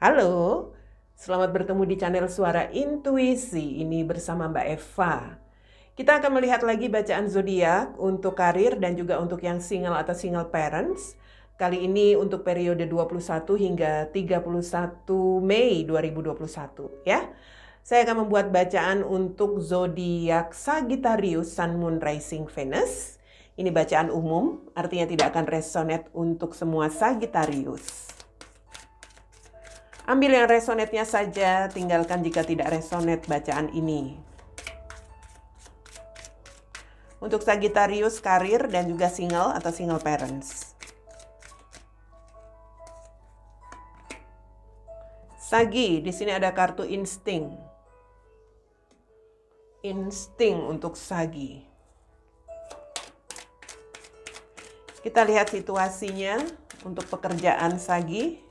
Halo, selamat bertemu di channel Suara Intuisi. Ini bersama Mbak Eva. Kita akan melihat lagi bacaan zodiak untuk karir dan juga untuk yang single atau single parents. Kali ini untuk periode 21 hingga 31 Mei 2021 ya. Saya akan membuat bacaan untuk zodiak Sagittarius, Sun, Moon, Rising, Venus. Ini bacaan umum, artinya tidak akan resonate untuk semua Sagittarius. Ambil yang resonate-nya saja, tinggalkan jika tidak resonate bacaan ini. Untuk Sagittarius, karir dan juga single atau single parents. Sagi, di sini ada kartu insting. Insting untuk Sagi. Kita lihat situasinya untuk pekerjaan Sagi.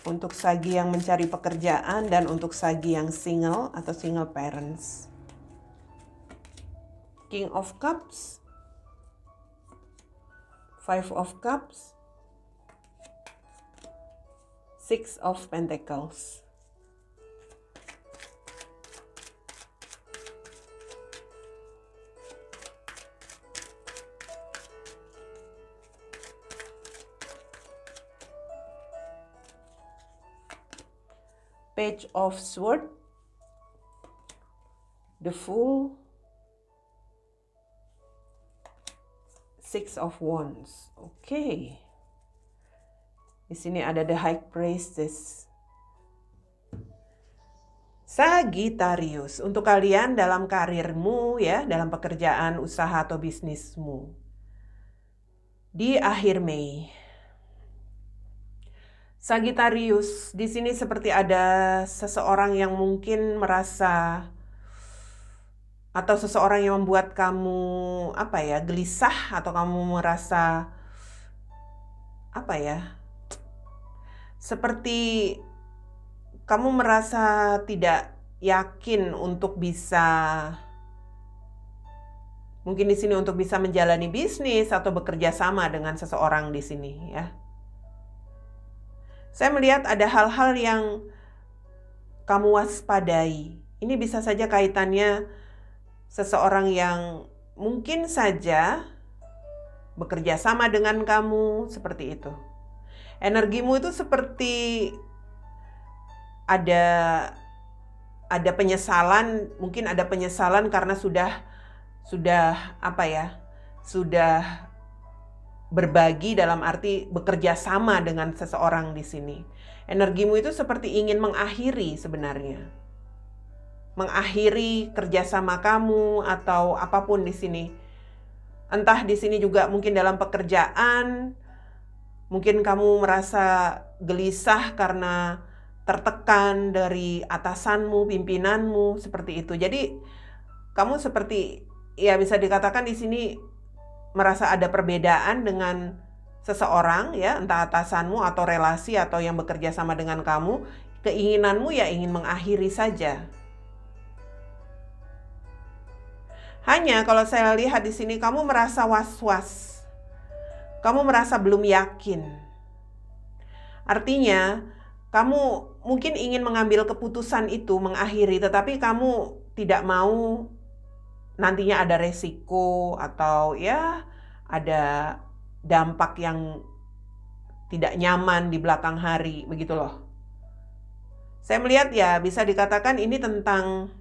Untuk Sagi yang mencari pekerjaan dan untuk Sagi yang single atau single parents. King of Cups, Five of Cups, Six of Pentacles. Page of Swords, the Fool, Six of Wands. Oke. Di sini ada the High Priestess. Sagittarius, untuk kalian dalam karirmu ya, dalam pekerjaan, usaha atau bisnismu. Di akhir Mei. Sagittarius, di sini seperti ada seseorang yang mungkin merasa atau seseorang yang membuat kamu gelisah atau kamu merasa seperti kamu merasa tidak yakin untuk bisa mungkin di sini untuk bisa menjalani bisnis atau bekerja sama dengan seseorang di sini ya. Saya melihat ada hal-hal yang kamu waspadai. Ini bisa saja kaitannya seseorang yang mungkin saja bekerja sama dengan kamu, seperti itu. Energimu itu seperti ada penyesalan, mungkin ada penyesalan karena sudah berbagi dalam arti bekerja sama dengan seseorang di sini. Energimu itu seperti ingin mengakhiri sebenarnya. Mengakhiri kerjasama kamu atau apapun di sini. Entah di sini juga mungkin dalam pekerjaan, mungkin kamu merasa gelisah karena tertekan dari atasanmu, pimpinanmu, seperti itu. Jadi kamu seperti ya bisa dikatakan di sini merasa ada perbedaan dengan seseorang ya, entah atasanmu atau relasi atau yang bekerja sama dengan kamu, keinginanmu ya ingin mengakhiri saja. Hanya kalau saya lihat di sini kamu merasa was-was. Kamu merasa belum yakin. Artinya, kamu mungkin ingin mengambil keputusan itu mengakhiri, tetapi kamu tidak mau nantinya ada resiko atau ya ada dampak yang tidak nyaman di belakang hari, begitu loh. Saya melihat ya bisa dikatakan ini tentang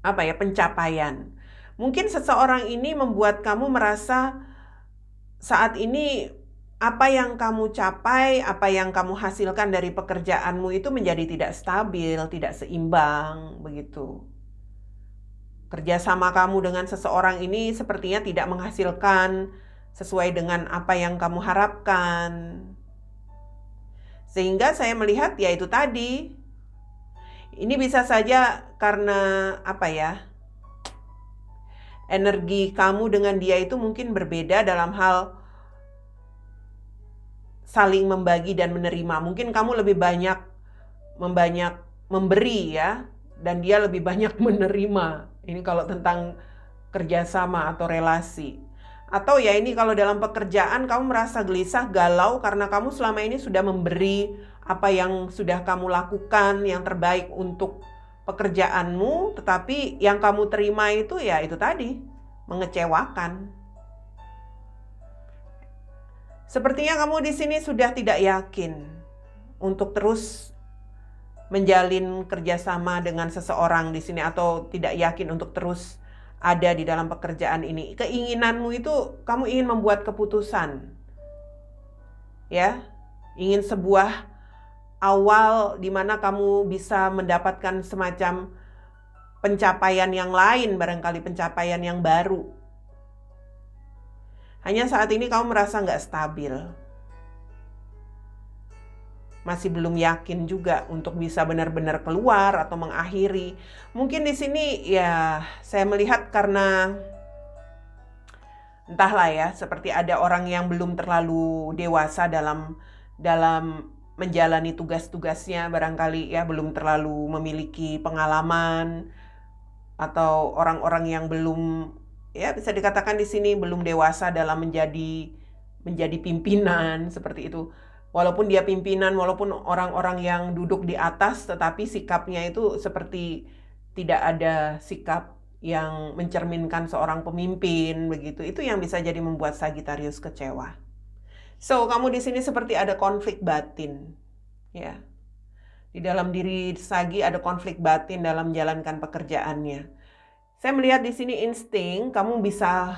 pencapaian. Mungkin seseorang ini membuat kamu merasa saat ini apa yang kamu capai, apa yang kamu hasilkan dari pekerjaanmu itu menjadi tidak stabil, tidak seimbang, begitu. Kerjasama kamu dengan seseorang ini sepertinya tidak menghasilkan sesuai dengan apa yang kamu harapkan. Sehingga saya melihat ya itu tadi. Ini bisa saja karena energi kamu dengan dia itu mungkin berbeda dalam hal saling membagi dan menerima. Mungkin kamu lebih banyak memberi ya, dan dia lebih banyak menerima. Ini kalau tentang kerjasama atau relasi. Atau ya ini kalau dalam pekerjaan kamu merasa gelisah, galau karena kamu selama ini sudah memberi apa yang sudah kamu lakukan yang terbaik untuk pekerjaanmu, tetapi yang kamu terima itu ya itu tadi, mengecewakan. Sepertinya kamu di sini sudah tidak yakin untuk terus menjalin kerjasama dengan seseorang di sini, atau tidak yakin untuk terus ada di dalam pekerjaan ini. Keinginanmu itu kamu ingin membuat keputusan, ya, ingin sebuah awal di mana kamu bisa mendapatkan semacam pencapaian yang lain, barangkali pencapaian yang baru. Hanya saat ini kamu merasa nggak stabil. Masih belum yakin juga untuk bisa benar-benar keluar atau mengakhiri. Mungkin di sini ya saya melihat karena entahlah ya, seperti ada orang yang belum terlalu dewasa dalam menjalani tugas-tugasnya, barangkali ya belum terlalu memiliki pengalaman, atau orang-orang yang belum, ya bisa dikatakan di sini belum dewasa dalam menjadi pimpinan seperti itu. Walaupun dia pimpinan, walaupun orang-orang yang duduk di atas, tetapi sikapnya itu seperti tidak ada sikap yang mencerminkan seorang pemimpin begitu. Itu yang bisa jadi membuat Sagittarius kecewa. So, kamu di sini seperti ada konflik batin, ya. Di dalam diri Sagi ada konflik batin dalam menjalankan pekerjaannya. Saya melihat di sini insting, kamu bisa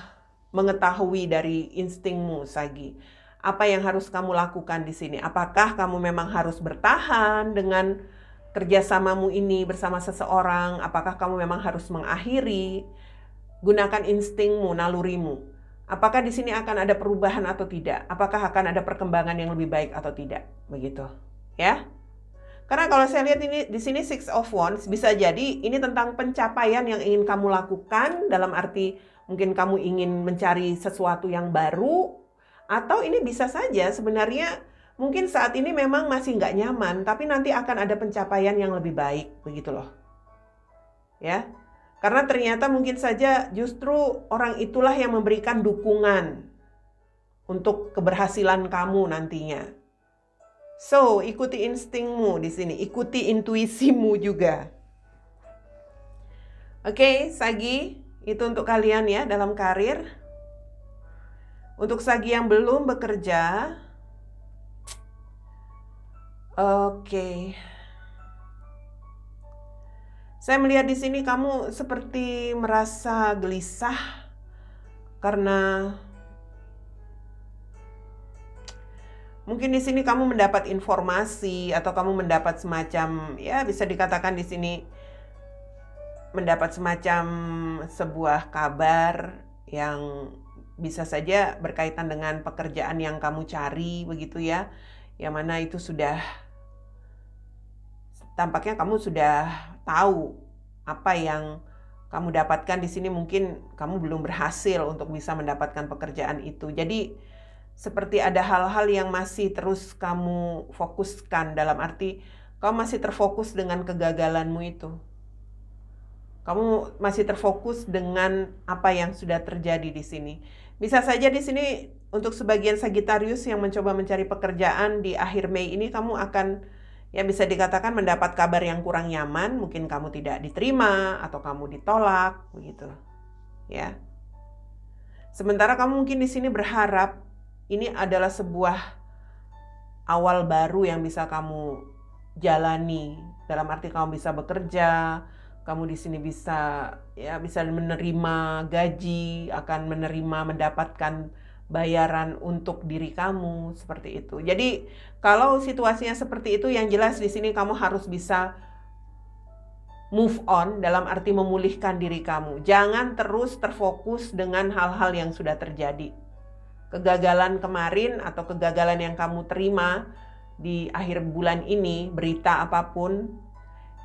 mengetahui dari instingmu, Sagi. Apa yang harus kamu lakukan di sini? Apakah kamu memang harus bertahan dengan kerjasamamu ini bersama seseorang? Apakah kamu memang harus mengakhiri? Gunakan instingmu, nalurimu. Apakah di sini akan ada perubahan atau tidak? Apakah akan ada perkembangan yang lebih baik atau tidak? Begitu, ya. Karena kalau saya lihat ini di sini Six of Wands, bisa jadi ini tentang pencapaian yang ingin kamu lakukan, dalam arti mungkin kamu ingin mencari sesuatu yang baru, atau ini bisa saja sebenarnya mungkin saat ini memang masih nggak nyaman, tapi nanti akan ada pencapaian yang lebih baik, begitu loh. Ya, karena ternyata mungkin saja justru orang itulah yang memberikan dukungan untuk keberhasilan kamu nantinya. So, ikuti instingmu di sini, ikuti intuisimu juga. Oke, Sagi, itu untuk kalian ya dalam karir. Untuk Sagi yang belum bekerja, oke. Saya melihat di sini kamu seperti merasa gelisah karena mungkin di sini kamu mendapat informasi atau kamu mendapat semacam, ya bisa dikatakan di sini mendapat semacam sebuah kabar yang bisa saja berkaitan dengan pekerjaan yang kamu cari begitu ya. Yang mana itu sudah, tampaknya kamu sudah tahu apa yang kamu dapatkan di sini. Mungkin kamu belum berhasil untuk bisa mendapatkan pekerjaan itu. Jadi seperti ada hal-hal yang masih terus kamu fokuskan, dalam arti kamu masih terfokus dengan kegagalanmu itu. Kamu masih terfokus dengan apa yang sudah terjadi di sini. Bisa saja di sini untuk sebagian Sagittarius yang mencoba mencari pekerjaan di akhir Mei ini, kamu akan, ya bisa dikatakan mendapat kabar yang kurang nyaman. Mungkin kamu tidak diterima atau kamu ditolak, begitu. Ya. Sementara kamu mungkin di sini berharap ini adalah sebuah awal baru yang bisa kamu jalani. Dalam arti kamu bisa bekerja, kamu di sini bisa menerima gaji, akan mendapatkan bayaran untuk diri kamu seperti itu. Jadi kalau situasinya seperti itu, yang jelas di sini kamu harus bisa move on, dalam arti memulihkan diri kamu. Jangan terus terfokus dengan hal-hal yang sudah terjadi. Kegagalan kemarin atau kegagalan yang kamu terima di akhir bulan ini, berita apapun,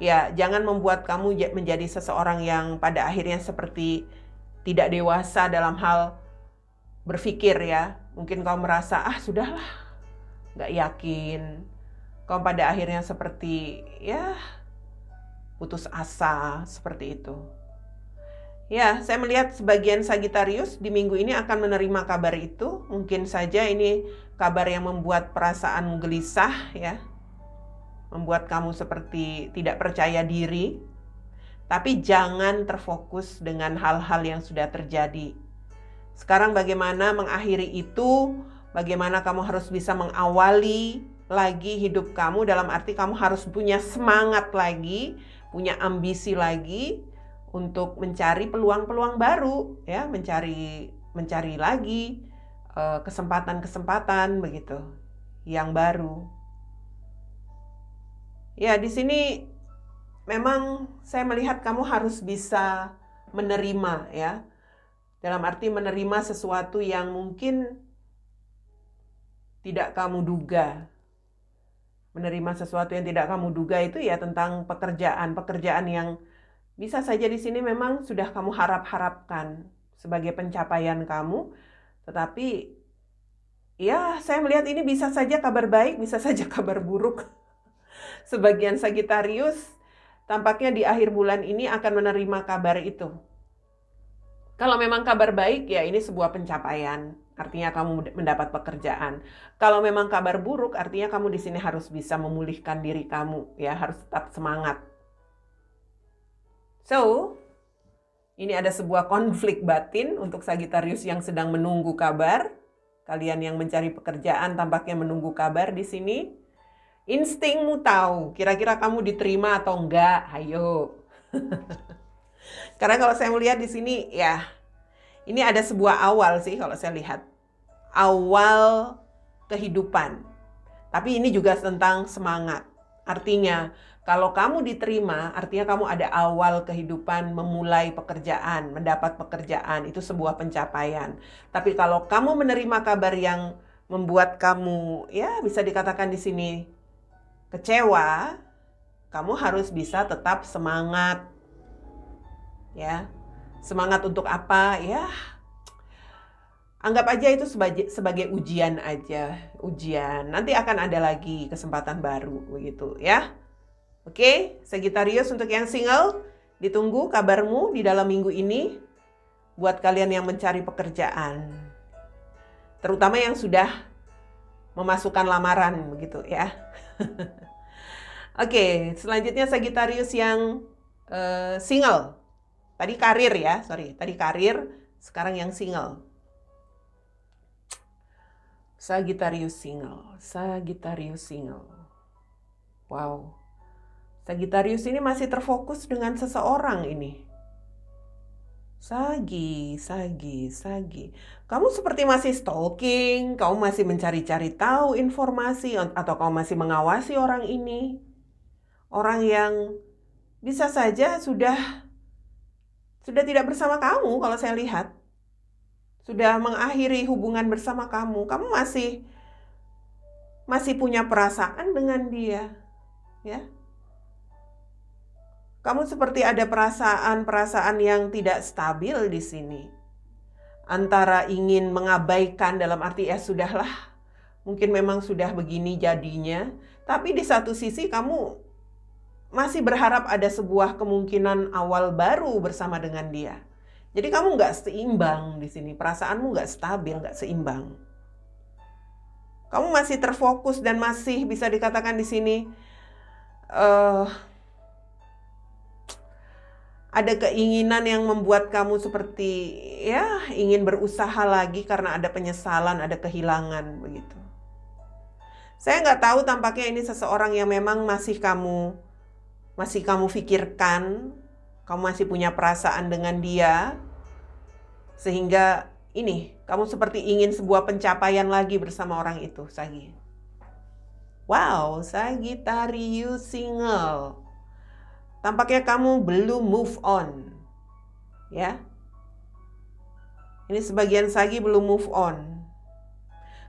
ya jangan membuat kamu menjadi seseorang yang pada akhirnya seperti tidak dewasa dalam hal berpikir ya. Mungkin kamu merasa, sudahlah, gak yakin. Kamu pada akhirnya seperti, ya putus asa, seperti itu. Ya, saya melihat sebagian Sagitarius di minggu ini akan menerima kabar itu. Mungkin saja ini kabar yang membuat perasaanmu gelisah ya. Membuat kamu seperti tidak percaya diri. Tapi jangan terfokus dengan hal-hal yang sudah terjadi. Sekarang bagaimana mengakhiri itu? Bagaimana kamu harus bisa mengawali lagi hidup kamu, dalam arti kamu harus punya semangat lagi, punya ambisi lagi untuk mencari peluang-peluang baru ya, mencari lagi kesempatan-kesempatan begitu yang baru. Ya, di sini memang saya melihat kamu harus bisa menerima ya. Dalam arti menerima sesuatu yang mungkin tidak kamu duga. Menerima sesuatu yang tidak kamu duga itu ya tentang pekerjaan yang bisa saja di sini memang sudah kamu harap-harapkan sebagai pencapaian kamu, tetapi ya saya melihat ini bisa saja kabar baik, bisa saja kabar buruk. Sebagian Sagitarius tampaknya di akhir bulan ini akan menerima kabar itu. Kalau memang kabar baik ya ini sebuah pencapaian, artinya kamu mendapat pekerjaan. Kalau memang kabar buruk artinya kamu di sini harus bisa memulihkan diri kamu ya, harus tetap semangat. So, ini ada sebuah konflik batin untuk Sagitarius yang sedang menunggu kabar. Kalian yang mencari pekerjaan tampaknya menunggu kabar di sini. Instingmu tahu, kira-kira kamu diterima atau enggak? Ayo. Karena kalau saya melihat di sini, ya, ini ada sebuah awal sih kalau saya lihat. Awal kehidupan. Tapi ini juga tentang semangat. Artinya, kalau kamu diterima, artinya kamu ada awal kehidupan, memulai pekerjaan, mendapat pekerjaan, itu sebuah pencapaian. Tapi kalau kamu menerima kabar yang membuat kamu, ya bisa dikatakan di sini, kecewa, kamu harus bisa tetap semangat. Ya, semangat untuk apa? Ya, anggap aja itu sebagai ujian aja, ujian. Nanti akan ada lagi kesempatan baru, begitu ya. Oke, Sagitarius untuk yang single, ditunggu kabarmu di dalam minggu ini buat kalian yang mencari pekerjaan. Terutama yang sudah memasukkan lamaran begitu ya. Oke, selanjutnya Sagitarius yang single. Tadi karir ya, tadi karir, sekarang yang single. Sagitarius single. Wow. Sagitarius ini masih terfokus dengan seseorang ini. Sagi. Kamu seperti masih stalking, kamu masih mencari-cari tahu informasi, atau kamu masih mengawasi orang ini. Orang yang bisa saja sudah tidak bersama kamu kalau saya lihat. Sudah mengakhiri hubungan bersama kamu. Kamu masih punya perasaan dengan dia. Ya. Kamu seperti ada perasaan yang tidak stabil di sini. Antara ingin mengabaikan dalam arti ya sudahlah, mungkin memang sudah begini jadinya. Tapi di satu sisi kamu masih berharap ada sebuah kemungkinan awal baru bersama dengan dia. Jadi kamu nggak seimbang di sini, perasaanmu nggak stabil, nggak seimbang. Kamu masih terfokus dan masih bisa dikatakan di sini ada keinginan yang membuat kamu seperti ya ingin berusaha lagi karena ada penyesalan, ada kehilangan begitu. Saya nggak tahu, tampaknya ini seseorang yang memang masih kamu pikirkan, kamu masih punya perasaan dengan dia, sehingga ini kamu seperti ingin sebuah pencapaian lagi bersama orang itu, Sagi. Wow, Sagittarius single. Tampaknya kamu belum move on. Ya. Ini sebagian Sagi belum move on.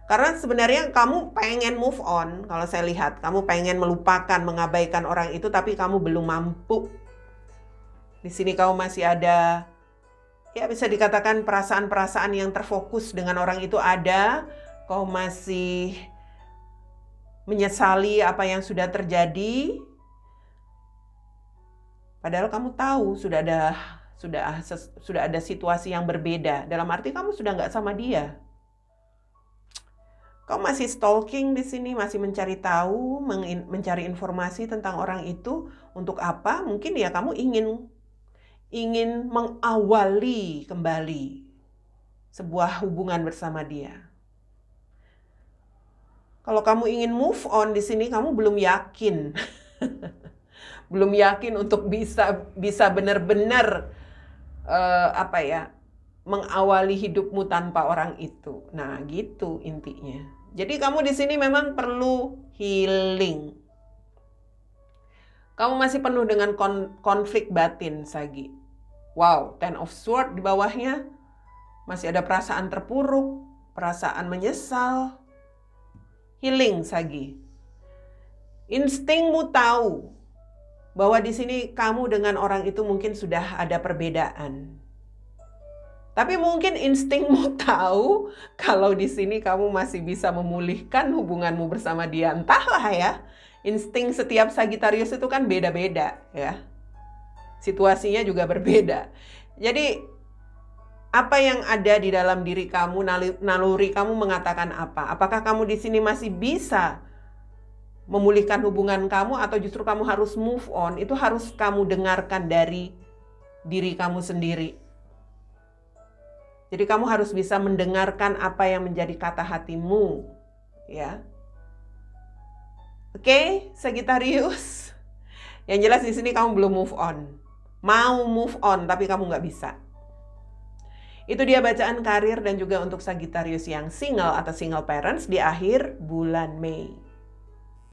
Karena sebenarnya kamu pengen move on. Kalau saya lihat, kamu pengen melupakan, mengabaikan orang itu, tapi kamu belum mampu. Di sini kamu masih ada, ya bisa dikatakan perasaan-perasaan yang terfokus dengan orang itu ada. Kau masih menyesali apa yang sudah terjadi. Padahal kamu tahu sudah ada sudah ada situasi yang berbeda. Dalam arti kamu sudah nggak sama dia. Kamu masih stalking di sini, masih mencari tahu, mencari informasi tentang orang itu. Untuk apa? Mungkin ya kamu ingin mengawali kembali sebuah hubungan bersama dia. Kalau kamu ingin move on di sini, kamu belum yakin. Belum yakin untuk bisa benar-benar mengawali hidupmu tanpa orang itu. Nah, gitu intinya. Jadi kamu di sini memang perlu healing. Kamu masih penuh dengan konflik batin, Sagi. Wow, Ten of Swords di bawahnya. Masih ada perasaan terpuruk, perasaan menyesal. Healing, Sagi. Instingmu tahu bahwa di sini kamu dengan orang itu mungkin sudah ada perbedaan. Tapi mungkin instingmu tahu kalau di sini kamu masih bisa memulihkan hubunganmu bersama dia. Entahlah ya, insting setiap Sagittarius itu kan beda-beda ya. Situasinya juga berbeda. Jadi apa yang ada di dalam diri kamu, naluri kamu mengatakan apa? Apakah kamu di sini masih bisa memulihkan hubungan kamu atau justru kamu harus move on? Itu harus kamu dengarkan dari diri kamu sendiri. Jadi kamu harus bisa mendengarkan apa yang menjadi kata hatimu, ya. Oke, Sagittarius. Yang jelas di sini kamu belum move on. Mau move on tapi kamu nggak bisa. Itu dia bacaan karir dan juga untuk Sagittarius yang single atau single parents di akhir bulan Mei.